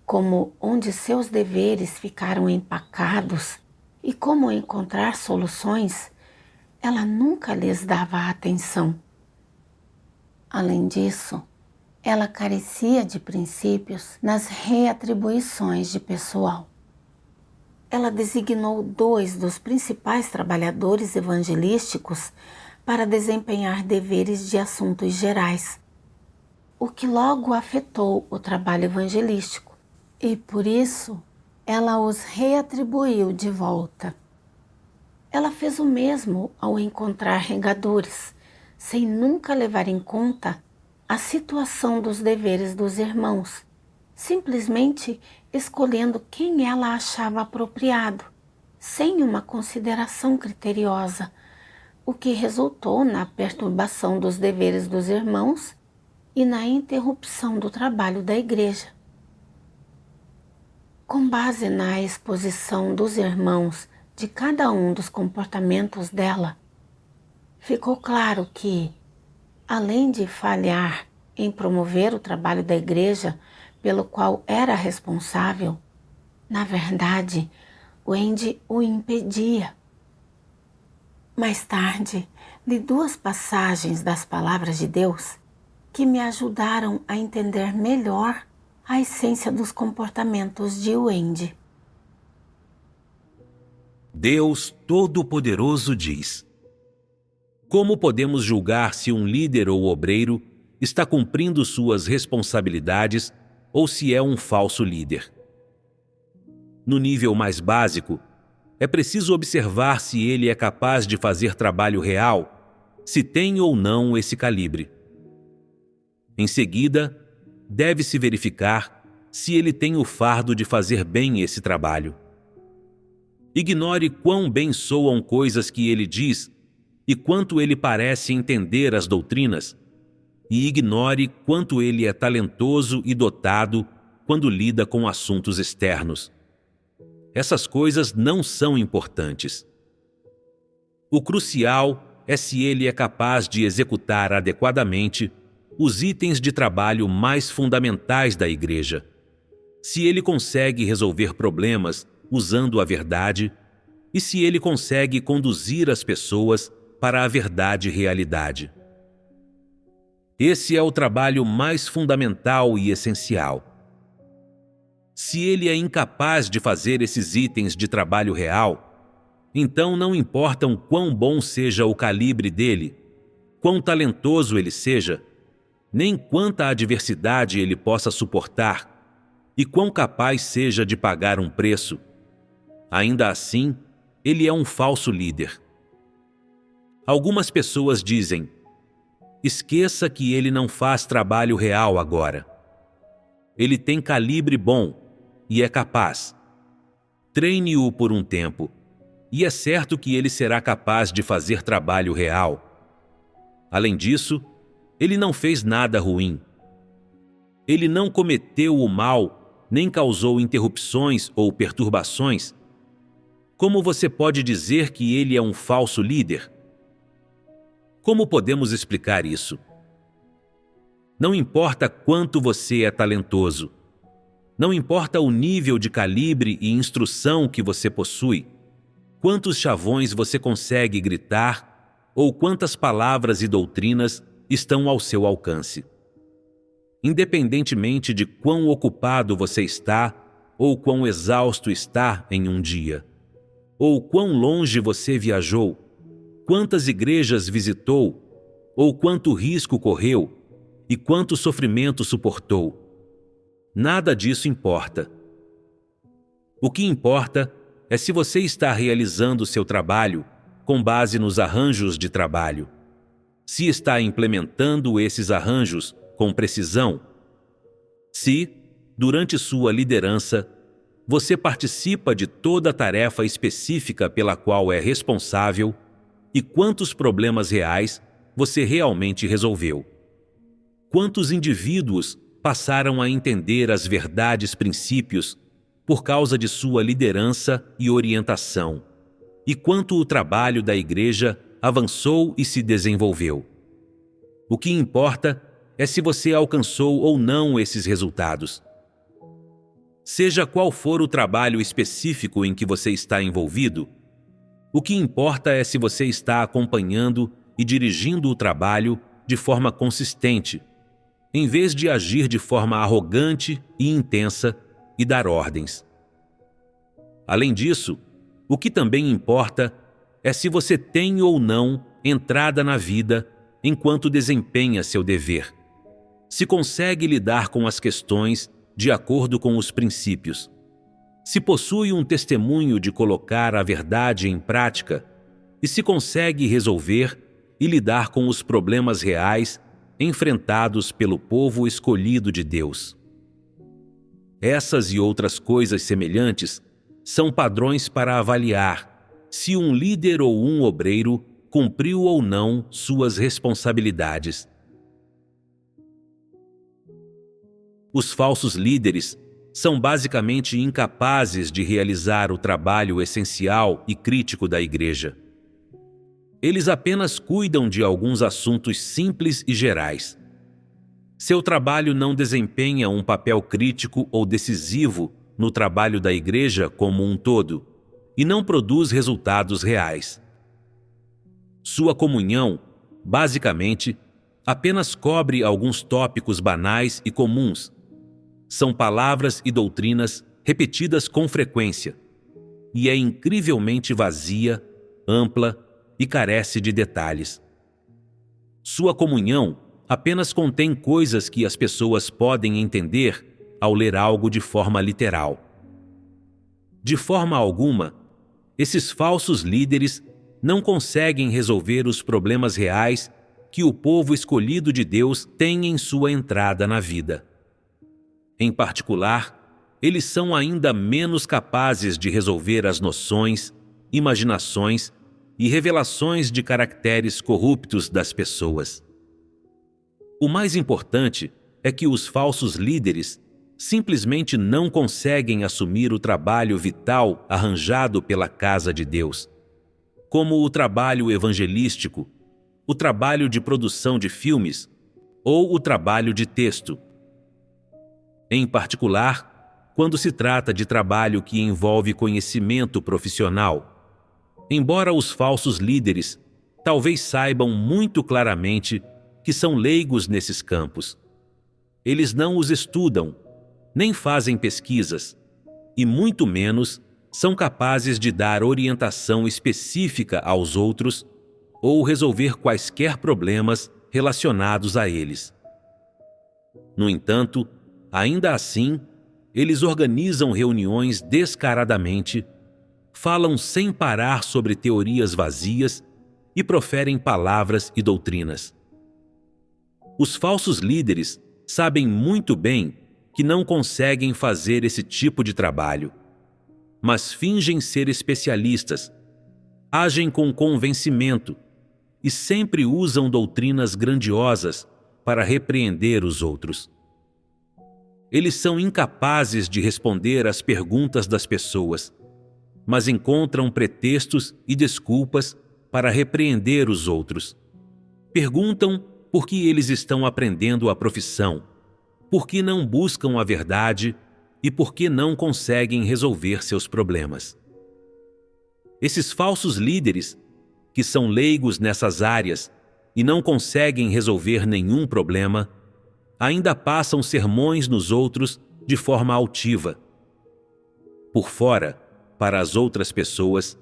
como onde seus deveres ficaram empacados e como encontrar soluções, ela nunca lhes dava atenção. Além disso, ela carecia de princípios nas reatribuições de pessoal. Ela designou 2 dos principais trabalhadores evangelísticos para desempenhar deveres de assuntos gerais, o que logo afetou o trabalho evangelístico, e por isso ela os reatribuiu de volta. Ela fez o mesmo ao encontrar regadores, sem nunca levar em conta a situação dos deveres dos irmãos, simplesmente escolhendo quem ela achava apropriado, sem uma consideração criteriosa, o que resultou na perturbação dos deveres dos irmãos e na interrupção do trabalho da igreja. Com base na exposição dos irmãos de cada um dos comportamentos dela, ficou claro que, além de falhar em promover o trabalho da igreja pelo qual era responsável, na verdade, Wendy o impedia. Mais tarde, li 2 passagens das palavras de Deus que me ajudaram a entender melhor a essência dos comportamentos de Wendy. Deus Todo-Poderoso diz: como podemos julgar se um líder ou obreiro está cumprindo suas responsabilidades ou se é um falso líder? No nível mais básico, é preciso observar se ele é capaz de fazer trabalho real, se tem ou não esse calibre. Em seguida, deve-se verificar se ele tem o fardo de fazer bem esse trabalho. Ignore quão bem soam coisas que ele diz e quanto ele parece entender as doutrinas, e ignore quanto ele é talentoso e dotado quando lida com assuntos externos. Essas coisas não são importantes. O crucial é se ele é capaz de executar adequadamente os itens de trabalho mais fundamentais da igreja. Se ele consegue resolver problemas usando a verdade e se ele consegue conduzir as pessoas para a verdade e realidade. Esse é o trabalho mais fundamental e essencial. Se ele é incapaz de fazer esses itens de trabalho real, então não importam quão bom seja o calibre dele, quão talentoso ele seja, nem quanta adversidade ele possa suportar e quão capaz seja de pagar um preço. Ainda assim, ele é um falso líder. Algumas pessoas dizem: esqueça que ele não faz trabalho real agora. Ele tem calibre bom e é capaz. Treine-o por um tempo, e é certo que ele será capaz de fazer trabalho real. Além disso, ele não fez nada ruim. Ele não cometeu o mal, nem causou interrupções ou perturbações. Como você pode dizer que ele é um falso líder? Como podemos explicar isso? Não importa quanto você é talentoso, não importa o nível de calibre e instrução que você possui, quantos chavões você consegue gritar ou quantas palavras e doutrinas estão ao seu alcance. Independentemente de quão ocupado você está ou quão exausto está em um dia, ou quão longe você viajou, quantas igrejas visitou, ou quanto risco correu, e quanto sofrimento suportou. Nada disso importa. O que importa é se você está realizando seu trabalho com base nos arranjos de trabalho, se está implementando esses arranjos com precisão, se, durante sua liderança, você participa de toda a tarefa específica pela qual é responsável e quantos problemas reais você realmente resolveu. Quantos indivíduos passaram a entender as verdades princípios por causa de sua liderança e orientação, e quanto o trabalho da igreja avançou e se desenvolveu. O que importa é se você alcançou ou não esses resultados. Seja qual for o trabalho específico em que você está envolvido, o que importa é se você está acompanhando e dirigindo o trabalho de forma consistente, em vez de agir de forma arrogante e intensa e dar ordens. Além disso, o que também importa é se você tem ou não entrada na vida enquanto desempenha seu dever, se consegue lidar com as questões de acordo com os princípios, se possui um testemunho de colocar a verdade em prática e se consegue resolver e lidar com os problemas reais enfrentados pelo povo escolhido de Deus. Essas e outras coisas semelhantes são padrões para avaliar se um líder ou um obreiro cumpriu ou não suas responsabilidades. Os falsos líderes são basicamente incapazes de realizar o trabalho essencial e crítico da igreja. Eles apenas cuidam de alguns assuntos simples e gerais. Seu trabalho não desempenha um papel crítico ou decisivo no trabalho da igreja como um todo e não produz resultados reais. Sua comunhão, basicamente, apenas cobre alguns tópicos banais e comuns. São palavras e doutrinas repetidas com frequência, e é incrivelmente vazia, ampla e carece de detalhes. Sua comunhão apenas contém coisas que as pessoas podem entender ao ler algo de forma literal. De forma alguma, esses falsos líderes não conseguem resolver os problemas reais que o povo escolhido de Deus tem em sua entrada na vida. Em particular, eles são ainda menos capazes de resolver as noções, imaginações e revelações de caracteres corruptos das pessoas. O mais importante é que os falsos líderes simplesmente não conseguem assumir o trabalho vital arranjado pela casa de Deus, como o trabalho evangelístico, o trabalho de produção de filmes ou o trabalho de texto. Em particular, quando se trata de trabalho que envolve conhecimento profissional. Embora os falsos líderes talvez saibam muito claramente que são leigos nesses campos, eles não os estudam, nem fazem pesquisas, e muito menos são capazes de dar orientação específica aos outros ou resolver quaisquer problemas relacionados a eles. No entanto, ainda assim, eles organizam reuniões descaradamente, falam sem parar sobre teorias vazias e proferem palavras e doutrinas. Os falsos líderes sabem muito bem que não conseguem fazer esse tipo de trabalho, mas fingem ser especialistas, agem com convencimento e sempre usam doutrinas grandiosas para repreender os outros. Eles são incapazes de responder às perguntas das pessoas, mas encontram pretextos e desculpas para repreender os outros. Perguntam por que eles estão aprendendo a profissão, por que não buscam a verdade e por que não conseguem resolver seus problemas. Esses falsos líderes, que são leigos nessas áreas e não conseguem resolver nenhum problema, ainda passam sermões nos outros de forma altiva. Por fora, para as outras pessoas,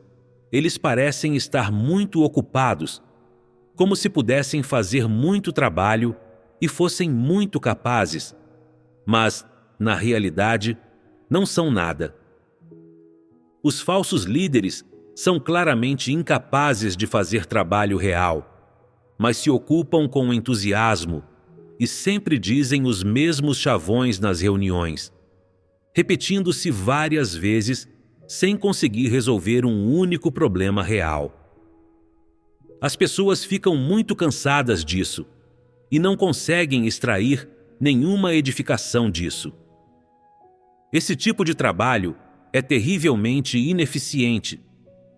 eles parecem estar muito ocupados, como se pudessem fazer muito trabalho e fossem muito capazes, mas, na realidade, não são nada. Os falsos líderes são claramente incapazes de fazer trabalho real, mas se ocupam com entusiasmo e sempre dizem os mesmos chavões nas reuniões, repetindo-se várias vezes sem conseguir resolver um único problema real. As pessoas ficam muito cansadas disso e não conseguem extrair nenhuma edificação disso. Esse tipo de trabalho é terrivelmente ineficiente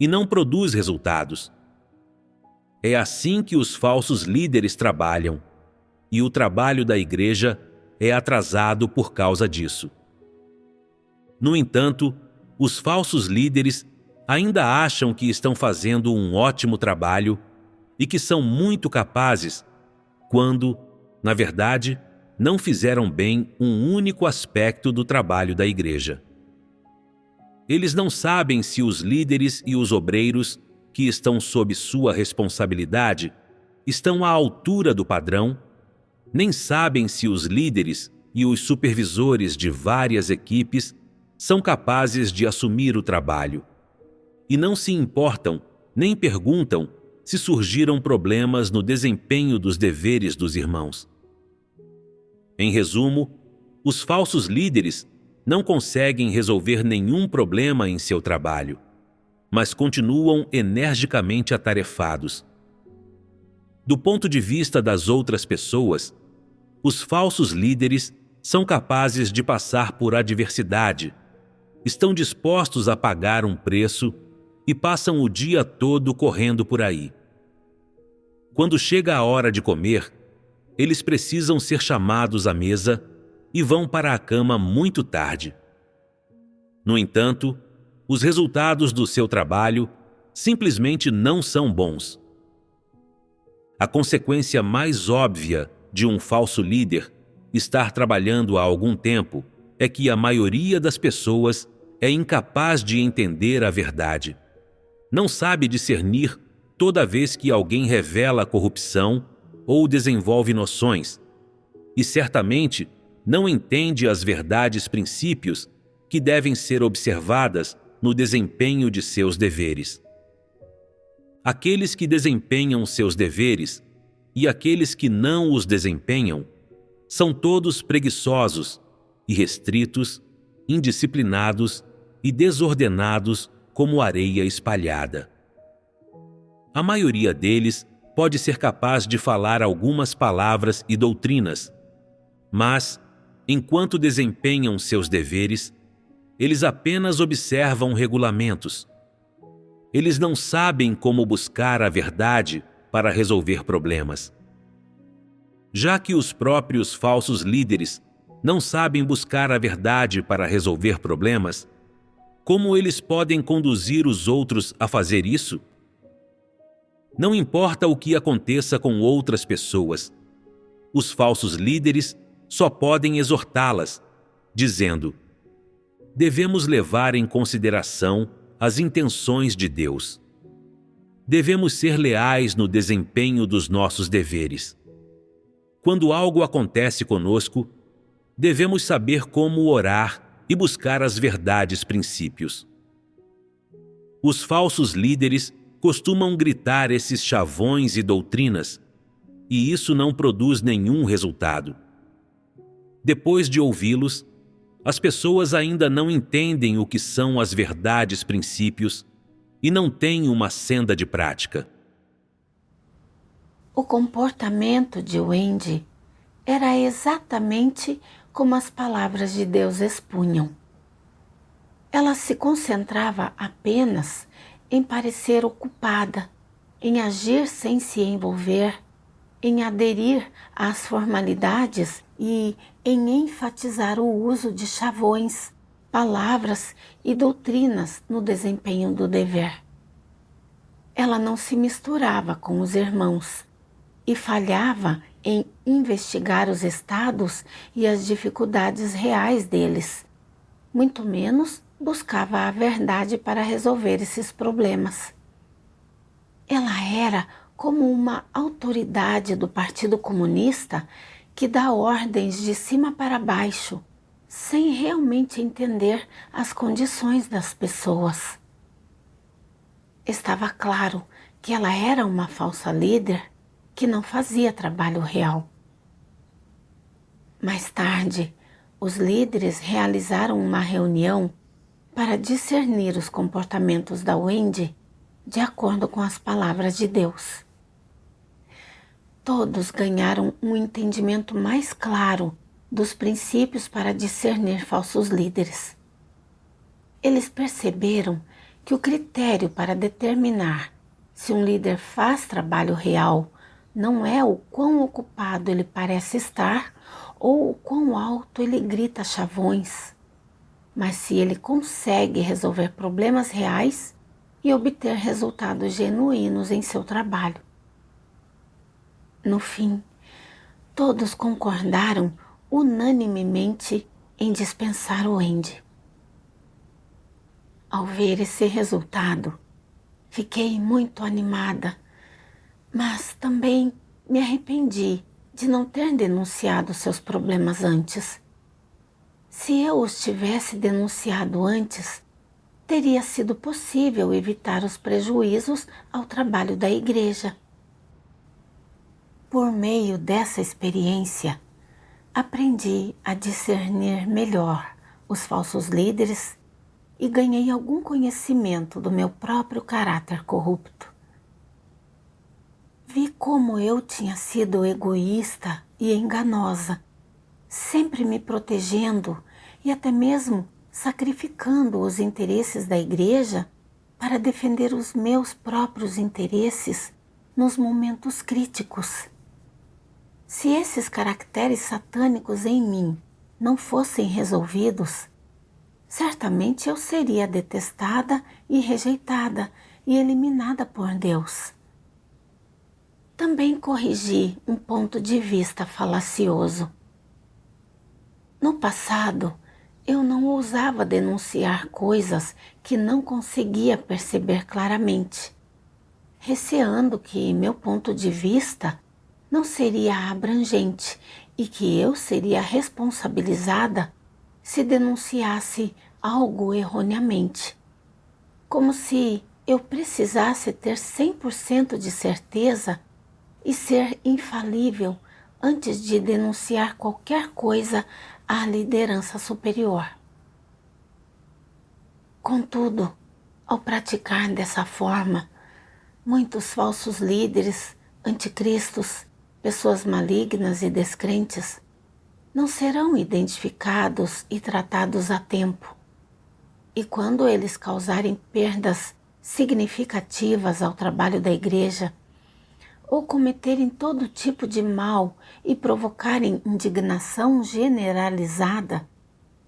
e não produz resultados. É assim que os falsos líderes trabalham, e o trabalho da igreja é atrasado por causa disso. No entanto, os falsos líderes ainda acham que estão fazendo um ótimo trabalho e que são muito capazes, quando, na verdade, não fizeram bem um único aspecto do trabalho da igreja. Eles não sabem se os líderes e os obreiros que estão sob sua responsabilidade estão à altura do padrão, nem sabem se os líderes e os supervisores de várias equipes são capazes de assumir o trabalho, e não se importam nem perguntam se surgiram problemas no desempenho dos deveres dos irmãos. Em resumo, os falsos líderes não conseguem resolver nenhum problema em seu trabalho, mas continuam energicamente atarefados. Do ponto de vista das outras pessoas, os falsos líderes são capazes de passar por adversidade, estão dispostos a pagar um preço e passam o dia todo correndo por aí. Quando chega a hora de comer, eles precisam ser chamados à mesa e vão para a cama muito tarde. No entanto, os resultados do seu trabalho simplesmente não são bons. A consequência mais óbvia de um falso líder estar trabalhando há algum tempo é que a maioria das pessoas é incapaz de entender a verdade. Não sabe discernir toda vez que alguém revela corrupção ou desenvolve noções, e certamente não entende as verdades princípios que devem ser observadas no desempenho de seus deveres. Aqueles que desempenham seus deveres e aqueles que não os desempenham são todos preguiçosos, irrestritos, indisciplinados e desordenados como areia espalhada. A maioria deles pode ser capaz de falar algumas palavras e doutrinas, mas, enquanto desempenham seus deveres, eles apenas observam regulamentos. Eles não sabem como buscar a verdade para resolver problemas. Já que os próprios falsos líderes não sabem buscar a verdade para resolver problemas, como eles podem conduzir os outros a fazer isso? Não importa o que aconteça com outras pessoas, os falsos líderes só podem exortá-las, dizendo: devemos levar em consideração as intenções de Deus. Devemos ser leais no desempenho dos nossos deveres. Quando algo acontece conosco, devemos saber como orar e buscar as verdades princípios. Os falsos líderes costumam gritar esses chavões e doutrinas, e isso não produz nenhum resultado. Depois de ouvi-los, as pessoas ainda não entendem o que são as verdades princípios e não têm uma senda de prática. O comportamento de Wendy era exatamente como as palavras de Deus expunham. Ela se concentrava apenas em parecer ocupada, em agir sem se envolver, em aderir às formalidades e em enfatizar o uso de chavões, palavras e doutrinas no desempenho do dever. Ela não se misturava com os irmãos e falhava em investigar os estados e as dificuldades reais deles. Muito menos buscava a verdade para resolver esses problemas. Ela era como uma autoridade do Partido Comunista que dá ordens de cima para baixo, sem realmente entender as condições das pessoas. Estava claro que ela era uma falsa líder que não fazia trabalho real. Mais tarde, os líderes realizaram uma reunião para discernir os comportamentos da Wendy de acordo com as palavras de Deus. Todos ganharam um entendimento mais claro dos princípios para discernir falsos líderes. Eles perceberam que o critério para determinar se um líder faz trabalho real não é o quão ocupado ele parece estar ou o quão alto ele grita chavões, mas se ele consegue resolver problemas reais e obter resultados genuínos em seu trabalho. No fim, todos concordaram unanimemente em dispensar o Wendy. Ao ver esse resultado, fiquei muito animada, mas também me arrependi de não ter denunciado seus problemas antes. Se eu os tivesse denunciado antes, teria sido possível evitar os prejuízos ao trabalho da igreja. Por meio dessa experiência, aprendi a discernir melhor os falsos líderes e ganhei algum conhecimento do meu próprio caráter corrupto. Vi como eu tinha sido egoísta e enganosa, sempre me protegendo e até mesmo sacrificando os interesses da igreja para defender os meus próprios interesses nos momentos críticos. Se esses caracteres satânicos em mim não fossem resolvidos, certamente eu seria detestada e rejeitada e eliminada por Deus. Também corrigi um ponto de vista falacioso. No passado, eu não ousava denunciar coisas que não conseguia perceber claramente, receando que meu ponto de vista não seria abrangente e que eu seria responsabilizada se denunciasse algo erroneamente, como se eu precisasse ter 100% de certeza e ser infalível antes de denunciar qualquer coisa à liderança superior. Contudo, ao praticar dessa forma, muitos falsos líderes, anticristos, pessoas malignas e descrentes não serão identificados e tratados a tempo. E quando eles causarem perdas significativas ao trabalho da igreja, ou cometerem todo tipo de mal e provocarem indignação generalizada,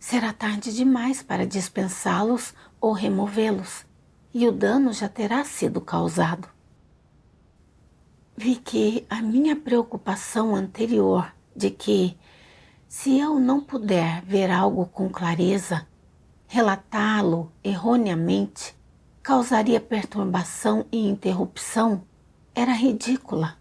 será tarde demais para dispensá-los ou removê-los, e o dano já terá sido causado. Vi que a minha preocupação anterior de que, se eu não puder ver algo com clareza, relatá-lo erroneamente causaria perturbação e interrupção, era ridícula.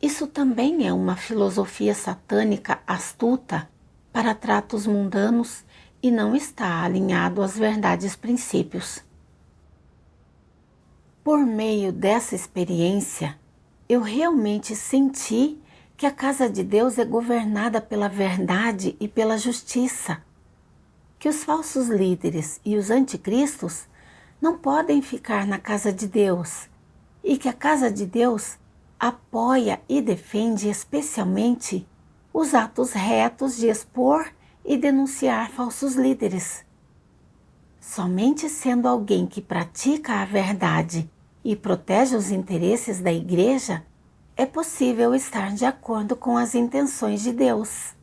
Isso também é uma filosofia satânica astuta para tratos mundanos e não está alinhado às verdades princípios. Por meio dessa experiência, eu realmente senti que a casa de Deus é governada pela verdade e pela justiça, que os falsos líderes e os anticristos não podem ficar na casa de Deus e que a casa de Deus apoia e defende especialmente os atos retos de expor e denunciar falsos líderes. Somente sendo alguém que pratica a verdade e protege os interesses da igreja, é possível estar de acordo com as intenções de Deus.